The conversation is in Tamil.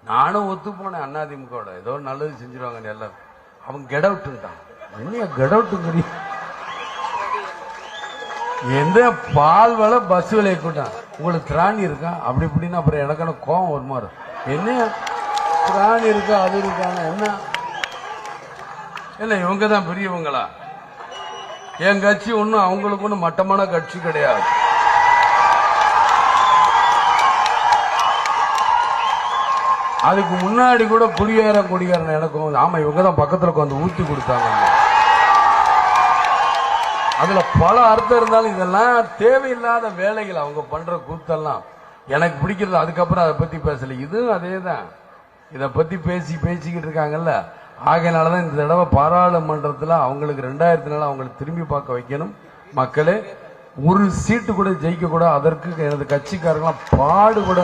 நானும் ஒத்து போனேன் அதிமுக ஏதோ நல்லது செஞ்சிருவாங்க எல்லாரும். அவங்க கெட் அவுட்டுட்டான். என்ன கெட் அவுட்டு எந்த பால் விலை பஸ் விலை கூட்டான். உங்களுக்கு திராணி இருக்கா அப்படி இப்படின்னு அப்புறம் எனக்கான கோவம் ஒரு மாதிரி. என்ன திராணி இருக்கா அது இருக்கான என்ன இல்ல இவங்க தான் பெரியவங்களா? என் கட்சி ஒன்னும் அவங்களுக்கு ஒன்னும் மட்டமான கட்சி கிடையாது. அதுக்கு முன்னாடி கூட குடியாரன் எனக்கும் ஆமா இவங்க தான் பக்கத்துல உட்காந்து ஊத்தி கொடுத்தாங்க. அதுல பல அர்த்தம் இருந்தாலும் இதெல்லாம் தேவையில்லாத வேலைகள் அவங்க பண்ற கூத்தெல்லாம் எனக்கு பிடிக்கிறது. அதுக்கப்புறம் அதை பத்தி பேசல. இதுவும் அதேதான். இதை பத்தி பேசிக்கிட்டு இருக்காங்கல்ல. ஆகையினாலதான் இந்த தடவை பாராளுமன்றத்தில் அவங்களுக்கு 2004 அவங்களுக்கு திரும்பி பார்க்க வைக்கணும். மக்களே ஒரு சீட்டு கூட ஜெயிக்க கூட அதற்கு எனது கட்சிக்காரங்களாம் பாடுபட